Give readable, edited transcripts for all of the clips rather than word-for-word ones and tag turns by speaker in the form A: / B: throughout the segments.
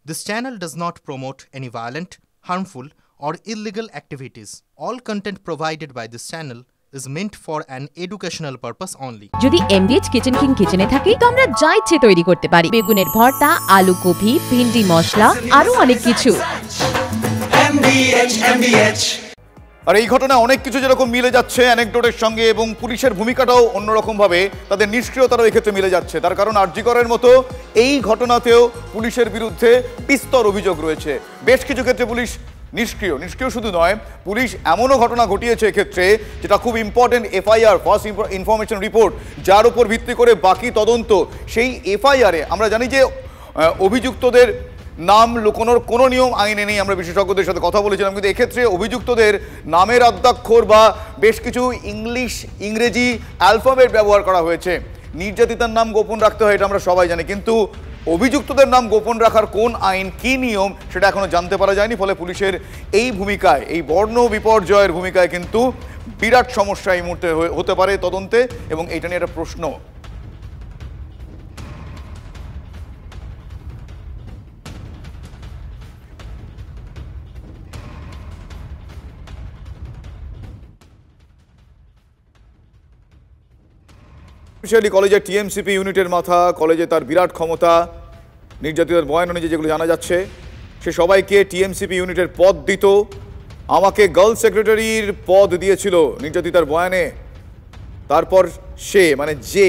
A: This channel does not promote any violent, harmful, or illegal activities. All content provided by this channel is meant for an educational purpose only.
B: যদি MDH kitchen king কিচেনে থাকি তো আমরা যা ইচ্ছে তৈরি করতে পারি। বেগুনের ভর্তা, আলু কপি, ভিন্ডি মশলা, আরো অনেক কিছু।
C: আর এই ঘটনায় অনেক কিছু যেরকম মিলে যাচ্ছে অ্যানেকডোটের সঙ্গে, এবং পুলিশের ভূমিকাটাও অন্যরকম ভাবে, তাদের নিষ্ক্রিয়তারও এই ক্ষেত্রে মিলে যাচ্ছে। তার কারণ আর জি করের মতো এই ঘটনাতেও পুলিশের বিরুদ্ধে বিস্তর অভিযোগ রয়েছে। বেশ কিছু ক্ষেত্রে পুলিশ নিষ্ক্রিয় শুধু নয়, পুলিশ এমনও ঘটনা ঘটিয়েছে এক্ষেত্রে যেটা খুব important, FIR, first information report, যার উপর ভিত্তি করে বাকি তদন্ত। সেই এফআইআরে আমরা জানি যে অভিযুক্তদের নাম লুকোনোর কোনো নিয়ম আইনে নেই। আমরা বিশেষজ্ঞদের সাথে কথা বলেছিলাম, কিন্তু এক্ষেত্রে অভিযুক্তদের নামের আদ্যাক্ষর বা বেশ কিছু ইংরেজি অ্যালফাবেট ব্যবহার করা হয়েছে। নির্যাতিতার নাম গোপন রাখতে হয়, এটা আমরা সবাই জানি, কিন্তু অভিযুক্তদের নাম গোপন রাখার কোন আইন, কি নিয়ম, সেটা এখনো জানতে পারা যায়নি। ফলে পুলিশের এই ভূমিকায়, এই বর্ণ বিপর্যয়ের ভূমিকায় কিন্তু বিরাট সমস্যা এই মুহূর্তে হতে পারে তদন্তে, এবং এটা নিয়ে একটা প্রশ্ন। কলেজের টিএমসিপি ইউনিটের মাথা, কলেজে তার বিরাট ক্ষমতা, নির্যাতিতার বয়ান অনুযায়ী যেগুলো জানা যাচ্ছে, সে সবাইকে টিএমসিপি ইউনিটের পদ দিত। আমাকে গার্লস সেক্রেটারির পদ দিয়েছিল নির্যাতিতার বয়ানে। তারপর সে যে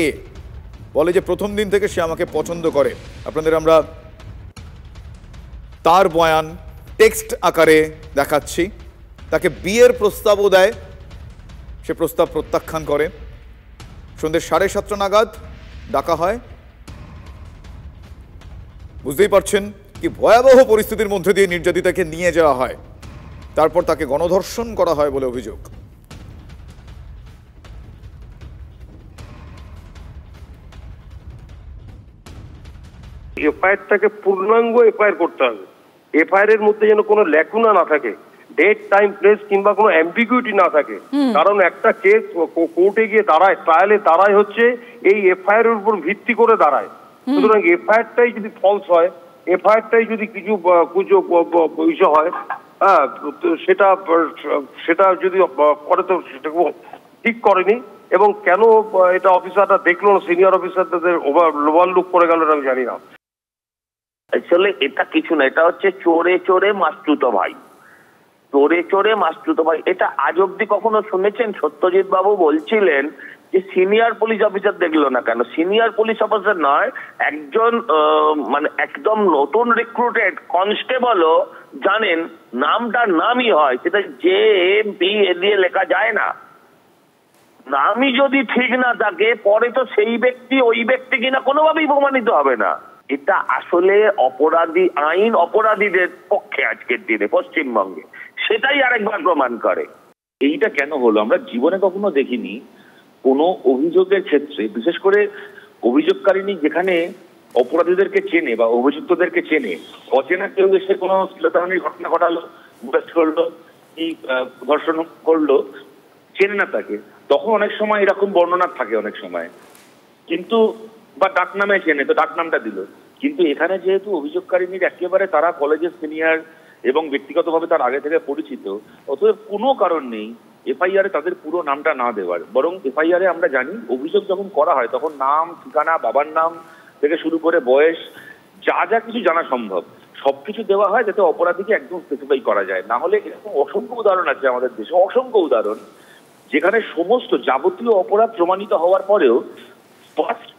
C: বলে যে প্রথম দিন থেকে সে আমাকে পছন্দ করে। আপনাদের আমরা তার বয়ান টেক্সট আকারে দেখাচ্ছি। তাকে বিয়ের প্রস্তাবও দেয়, সে প্রস্তাব প্রত্যাখ্যান করে। সন্ধ্যে 7:30 নাগাদ ডাকা হয়। বুঝতেই পারছেন কি ভয়াবহ পরিস্থিতির মধ্যে দিয়ে নির্যাতিতাকে নিয়ে যাওয়া হয়। তারপর তাকে গণধর্ষণ করা হয় বলে অভিযোগ।
D: এফআইআরটাকে পূর্ণাঙ্গ এফআইআর করতে হবে। এফআইআর এর মধ্যে যেন কোনো ল্যাকুনা না থাকে, ডেট, টাইম, প্লেস কিংবা কোনো অ্যাম্বিগুইটি না থাকে। কারণ একটা কেস কোর্টে গিয়ে দাঁড়ায়, ট্রায়ালে দাঁড়ায় হচ্ছে এই এফআইআর এর উপর ভিত্তি করে দাঁড়ায়। সুতরাং এফআইআরটাই যদি ফলস হয়, এফআইআরটাই যদি কিছু বিষয় হয়, হ্যাঁ, সেটা যদি করে তো সেটাকে ঠিক করেনি। এবং কেন এটা অফিসাররা দেখলো না, সিনিয়র অফিসারদের ওভারলুক করে গেল, আমি জানি না।
E: আসলে এটা কিছু না, এটা হচ্ছে চোরে চোরে মাস্তুতো ভাই, চোরে চোরে মাস্তুতো ভাই। এটা আজ অব্দি কখনো শুনেছেন? সত্যজিৎ বাবু বলছিলেন যে সিনিয়র পুলিশ অফিসার দেখলো না কেন? সিনিয়র পুলিশ অফিসার নয়, একজন একদম নতুন রিক্রুটেড কনস্টেবলও জানেন নামটার নামই হয়, সেটা JMP দিয়ে লেখা যায় না। নামই যদি ঠিক না থাকে পরে তো সেই ব্যক্তি ওই ব্যক্তি কিনা কোনোভাবেই প্রমাণিত হবে না। এটা আসলে অপরাধী আইন অপরাধীদের পক্ষে আজকের দিনে পশ্চিমবঙ্গে, সেটাই আরেকবার প্রমাণ করে।
F: এইটা কেন হলো আমরা জীবনে কখনো দেখিনি। কোনো অভিযোগের ক্ষেত্রে, বিশেষ করে অভিযোগকারিনী যেখানে অপরাধীদেরকে চেনে বা অভিযুক্তদেরকে চেনে, অচেনা কেউ এসে কোনো শ্লীলতাহানির ঘটনা ঘটালো, করলো কি ধর্ষণ করলো, চেনে না তাকে, তখন অনেক সময় এরকম বর্ণনা থাকে অনেক সময়, কিন্তু বা ডাক নামে চেনে তো ডাক নামটা দিল। কিন্তু এখানে যেহেতু অভিযোগকারিনীর একেবারে তারা কলেজের সিনিয়র এবং ব্যক্তিগতভাবে তার আগে থেকে পরিচিত, অতএব কোনো কারণ নেই এফআইআরে তাদের পুরো নামটা না দেওয়ার। বরং এফআইআরে আমরা জানি অভিযোগ যখন করা হয় তখন নাম, ঠিকানা, বাবার নাম থেকে শুরু করে বয়স, যা যা কিছু জানা সম্ভব সবকিছু দেওয়া হয়, যাতে অপরাধীকে একদম স্পেসিফাই করা যায়। না হলে এরকম অসংখ্য উদাহরণ আছে আমাদের দেশে, অসংখ্য উদাহরণ, যেখানে সমস্ত যাবতীয় অপরাধ প্রমাণিত হওয়ার পরেও ফার্স্ট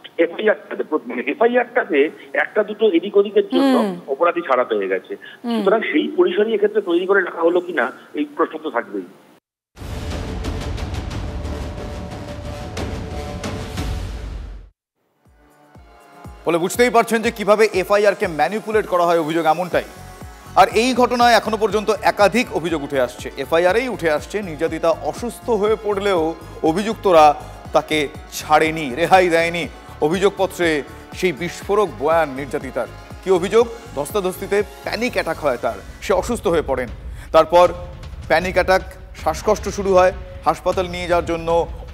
F: এফআইআরটাতে একটা দুটো এদিক ওদিকের জন্য অপরাধী ছাড়া পেয়ে গেছে। সুতরাং সেই পরিসরই এক্ষেত্রে তৈরি করে রাখা হলো কিনা এই প্রশ্ন তো থাকবেই।
C: বলে বুঝতেই পারছেন যে কিভাবে এফআইআরকে ম্যানিপুলেট করা হয়, অভিযোগ এমনটাই। আর এই ঘটনায় এখনো পর্যন্ত একাধিক অভিযোগ উঠে আসছে, এফআইআরেই উঠে আসছে। নির্যাতিতা অসুস্থ হয়ে পড়লেও অভিযুক্তরা তাকে ছাড়েনি, রেহাই দেয়নি। অভিযোগপত্রে সেই বিস্ফোরক বয়ান নির্যাতিতার। কি অভিযোগ? ধস্তাধস্তিতে প্যানিক অ্যাটাক হয় তার, সে অসুস্থ হয়ে পড়েন। তারপর প্যানিক অ্যাটাক, শ্বাসকষ্ট শুরু হয়, হাসপাতাল নিয়ে যাওয়ার জন্য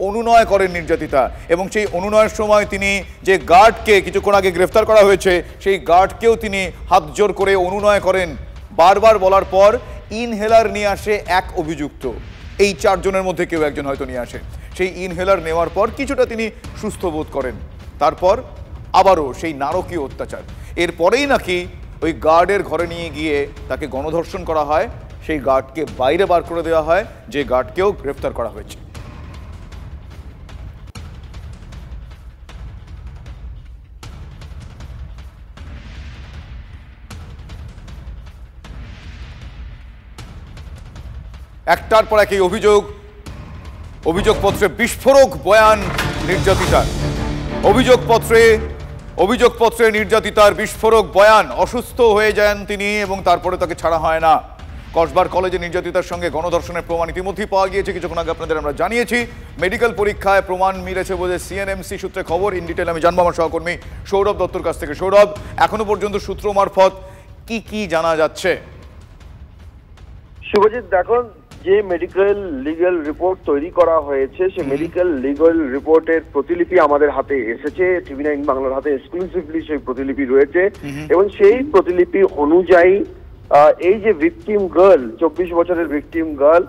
C: অনুনয় করেন নির্যাতিতা, এবং সেই অনুনয়ের সময় তিনি যে গার্ডকে কিছুক্ষণ আগে গ্রেফতার করা হয়েছে সেই গার্ডকেও তিনি হাত জোর করে অনুনয় করেন। বারবার বলার পর ইনহেলার নিয়ে আসে এক অভিযুক্ত, এই 4 জনের মধ্যে কেউ একজন হয়তো নিয়ে আসে। সেই ইনহেলার নেওয়ার পর কিছুটা তিনি সুস্থ বোধ করেন, তারপর আবারও সেই নারকীয় অত্যাচার। এরপরেই নাকি ওই গার্ডের ঘরে নিয়ে গিয়ে তাকে গণধর্ষণ করা হয়, সেই গার্ডকে বাইরে বার করে দেওয়া হয়, যে গার্ডকেও গ্রেফতার করা হয়েছে। একটার পর এক এই অভিযোগপত্রে বিস্ফোরক বয়ান নির্যাতিতার। অভিযোগপত্রে নির্যাতিতার বিস্ফোরক বয়ান। অসুস্থ হয়ে যান তিনি এবং তারপরে তাকে ছাড়া হয় না। কসবার কলেজে নির্যাতিতার সঙ্গে গণধর্ষণের প্রমাণ ইতিমধ্যেই পাওয়া গিয়েছে, কিছুক্ষণ আগে আপনাদের আমরা জানিয়েছি। মেডিকেল পরীক্ষায় প্রমাণ মিলেছে বলে সিএনএমসি সূত্রে খবর। ইন ডিটেল আমি জানবো আমার সহকর্মী সৌরভ দত্তর কাছ থেকে। সৌরভ, এখনো পর্যন্ত সূত্র মারফত কি জানা যাচ্ছে?
G: শুভজিৎ, দেখুন, যে মেডিকেল লিগ্যাল রিপোর্ট তৈরি করা হয়েছে সেই মেডিকেল লিগ্যাল রিপোর্টের প্রতিলিপি আমাদের হাতে এসেছে। TV9 বাংলার হাতে এক্সক্লুসিভলি সেই প্রতিলিপি রয়েছে এবং সেই প্রতিলিপি অনুযায়ী এই যে ভিকটিম গার্ল, 24 বছরের ভিকটিম গার্ল,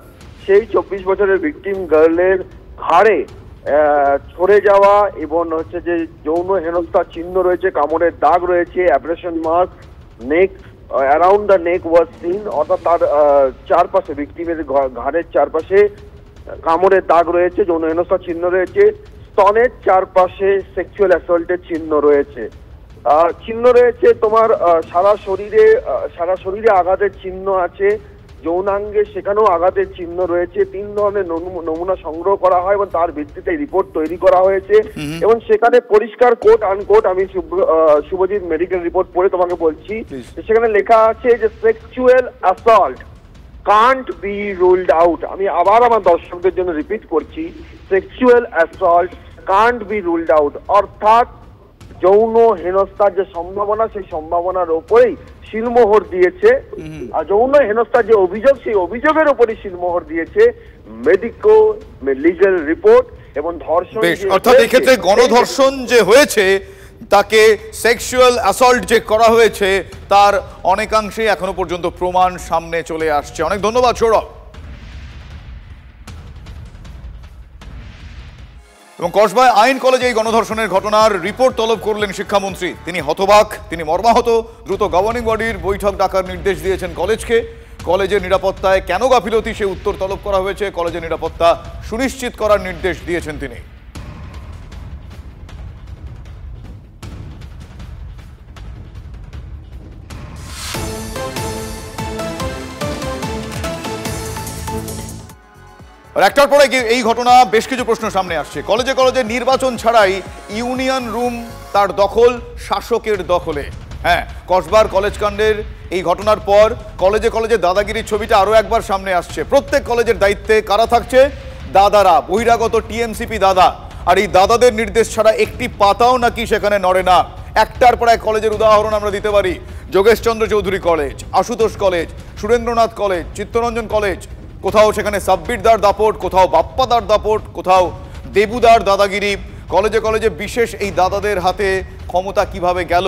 G: সেই 24 বছরের ভিকটিম গার্লের ঘাড়ে ছড়ে যাওয়া এবং হচ্ছে যে যৌন হেনস্থার চিহ্ন রয়েছে, কামড়ের দাগ রয়েছে, abrasion mark, neck around the neck was seen, অর্থাৎ তার চারপাশে, ভিকটিমের ঘাড়ের চারপাশে কামড়ের দাগ রয়েছে, যৌন হেনস্থার চিহ্ন রয়েছে, স্তনের চারপাশে সেক্সুয়াল অ্যাসল্টের চিহ্ন রয়েছে। তোমার সারা শরীরে আঘাতের চিহ্ন আছে, যৌনাঙ্গে সেখানেও আঘাতের চিহ্ন রয়েছে। 3 ধরনের নমুনা সংগ্রহ করা হয় এবং তার ভিত্তিতে রিপোর্ট তৈরি করা হয়েছে এবং সেখানে পরিষ্কার কোট আনকোট, আমি শুভজিৎ মেডিকেল রিপোর্ট পড়ে তোমাকে বলছি, সেখানে লেখা আছে যে sexual assault can't be ruled out. আমি আবার আমার দর্শকদের জন্য রিপিট করছি, sexual assault can't be ruled out, অর্থাৎ যৌন হেনস্থার যে সম্ভাবনা, সেই সম্ভাবনার ওপরেই শিলমোহর দিয়েছে। আর যৌন হেনস্থার যে অভিযোগ, সেই অভিযোগের ওপরই শিলমোহর দিয়েছে মেডিকো লিগ্যাল রিপোর্ট এবং ধর্ষণ।
C: অর্থাৎ এই ক্ষেত্রে গণধর্ষণ যে হয়েছে তাকে সেক্সুয়াল অ্যাসল্ট যে করা হয়েছে তার অনেকাংশে এখনো পর্যন্ত প্রমাণ সামনে চলে আসছে। অনেক ধন্যবাদ সৌরভ। এবং কসবায় আইন কলেজে এই গণধর্ষণের ঘটনার রিপোর্ট তলব করলেন শিক্ষামন্ত্রী। তিনি হতবাক, তিনি মর্মাহত। দ্রুত গভর্নিং বডির বৈঠক ডাকার নির্দেশ দিয়েছেন কলেজকে। কলেজের নিরাপত্তায় কেন গাফিলতি সে উত্তর তলব করা হয়েছে। কলেজের নিরাপত্তা সুনিশ্চিত করার নির্দেশ দিয়েছেন তিনি। আর একটার পরে এই ঘটনা, বেশ কিছু প্রশ্ন সামনে আসছে। কলেজে নির্বাচন ছাড়াই ইউনিয়ন রুম তার দখল, শাসকের দখলে। হ্যাঁ, কসবার কলেজ কাণ্ডের এই ঘটনার পর কলেজে দাদাগিরির ছবিটা আরো একবার সামনে আসছে। প্রত্যেক কলেজের দায়িত্বে কারা থাকছে? দাদারা, বহিরাগত টিএমসিপি দাদা। আর এই দাদাদের নির্দেশ ছাড়া একটি পাতাও নাকি সেখানে নড়ে না। একটার পর এক কলেজের উদাহরণ আমরা দিতে পারি। Jogeshchandra Chowdhury college, Ashutosh college, Surendranath college, Chittaranjan college. কোথাও সেখানে সাব্বিরদার দাপট, কোথাও বাপ্পাদার দাপট, কোথাও দেবুদার দাদাগিরি। কলেজে বিশেষ এই দাদাদের হাতে ক্ষমতা কিভাবে গেল?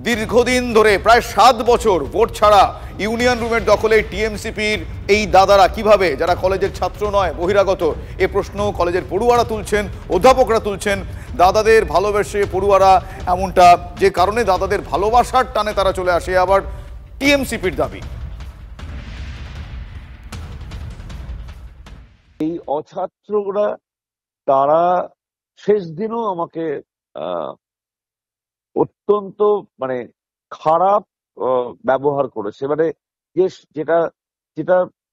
C: দীর্ঘদিন ধরে প্রায় 7 বছর ভোট ছাড়া ইউনিয়ন রুমের দখলে টিএমসিপির এই দাদারা কিভাবে, যারা কলেজের ছাত্র নয়, বহিরাগত, এ প্রশ্ন কলেজের পড়ুয়ারা তুলছেন, অধ্যাপকরা তুলছেন। দাদাদের ভালোবেসে পড়ুয়ারা এমনটা, যে কারণে দাদাদের ভালোবাসার টানে তারা চলে আসে আবার টিএমসিপির দাবি।
H: এই অছাত্ররা তারা শেষ দিনও আমাকে অত্যন্ত খারাপ ব্যবহার করেছে।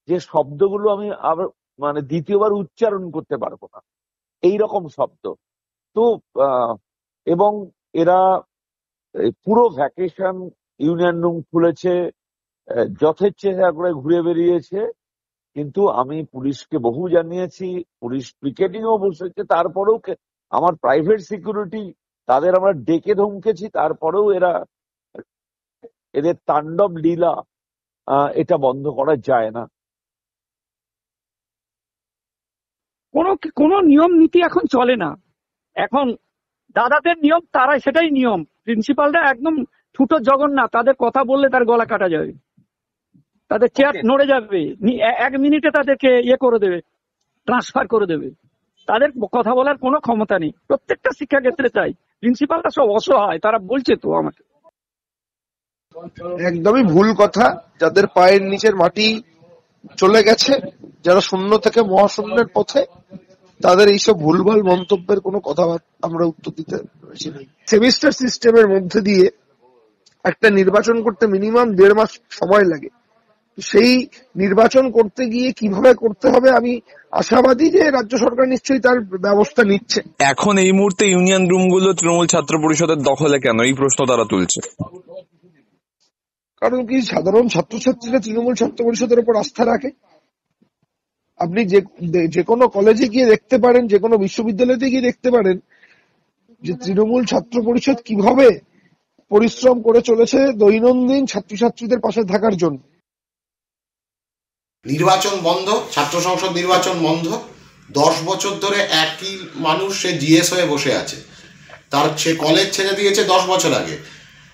H: যে শব্দগুলো আমি আবার দ্বিতীয়বার উচ্চারণ করতে পারবো না, এই রকম শব্দ। তো এবং এরা পুরো ভ্যাকেশন ইউনিয়ন রুম খুলেছে, যথেচ্ছা করে ঘুরে বেরিয়েছে। কিন্তু আমি পুলিশকে বহু জানিয়েছি, পুলিশ পিকেটিংও বসেছে, তারপরেও আমার প্রাইভেট সিকিউরিটি তাদের আমরা ডেকে ধমকেছি, তারপরেও এদের তাণ্ডব লীলা এটা বন্ধ করা যায় না।
I: কোনো নিয়ম নীতি এখন চলে না। এখন দাদাদের নিয়ম, তারা সেটাই নিয়ম। প্রিন্সিপালরা একদম ছোট জগন্নাথ, তাদের কথা বললে তার গলা কাটা যাবে, তাদের চেয়ার নড়ে যাবে, 1 মিনিটে তাদেরকে করে দেবে, ট্রান্সফার করে দেবে। তাদের কথা বলার কোনো ক্ষমতা নেই। প্রত্যেকটা শিক্ষা ক্ষেত্রে তাই। প্রিন্সিপালরা সব অসহায়, তারা বলছে তো আমাকে।
J: একদমই ভুল কথা। যাদের পায়ের নিচের মাটি চলে গেছে, যারা শূন্য থেকে মহাশূন্যের পথে, তাদের এইসব ভুলভাল মন্তব্যের কোনো কথা আমরা উত্তর দিতে পারছি না। সেমিস্টার সিস্টেমের মধ্যে দিয়ে একটা নির্বাচন করতে মিনিমাম 1.5 মাস সময় লাগে। সেই নির্বাচন করতে গিয়ে কিভাবে করতে হবে, আমি আশাবাদী যে রাজ্য সরকার নিশ্চয়ই তার ব্যবস্থা নিচ্ছে।
K: এখন এই মুহূর্তে ইউনিয়ন রুমগুলো তৃণমূল ছাত্র পরিষদের দখলে কেন, এই প্রশ্ন তারা তুলছে।
J: কারণ কি, সাধারণ ছাত্রছাত্রীরা তৃণমূল ছাত্র পরিষদের উপর আস্থা রাখে। আপনি যে কোনো কলেজে গিয়ে দেখতে পারেন, যে কোনো বিশ্ববিদ্যালয়তে গিয়ে দেখতে পারেন যে তৃণমূল ছাত্র পরিষদ কিভাবে পরিশ্রম করে চলেছে দৈনন্দিন ছাত্রছাত্রীদের পাশে থাকার জন্য।
L: নির্বাচন বন্ধ, ছাত্র সংসদ নির্বাচন বন্ধ, 10 বছর ধরে একই মানুষ সে জিএস হয়ে বসে আছে। সে কলেজ ছেড়ে দিয়েছে 10 বছর আগে।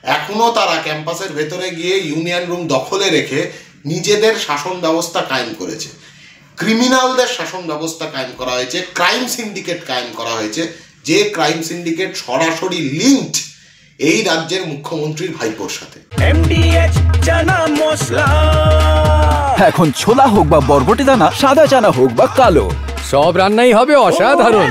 L: এখনো তারা ক্যাম্পাসের ভেতরে গিয়ে ইউনিয়ন রুম দখলে রেখে নিজেদের শাসন ব্যবস্থা কায়েম করেছে। ক্রিমিনালদের শাসন ব্যবস্থা কায়েম করা হয়েছে, ক্রাইম সিন্ডিকেট কায়েম করা হয়েছে, যে ক্রাইম সিন্ডিকেট সরাসরি লিঙ্কড এই রাজ্যের মুখ্যমন্ত্রীর ভাইপোর সাথে।
M: এখন ছোলা হোক বা বরবটি দানা, সাদা চানা হোক বা কালো, সব রান্নাই হবে অসাধারণ।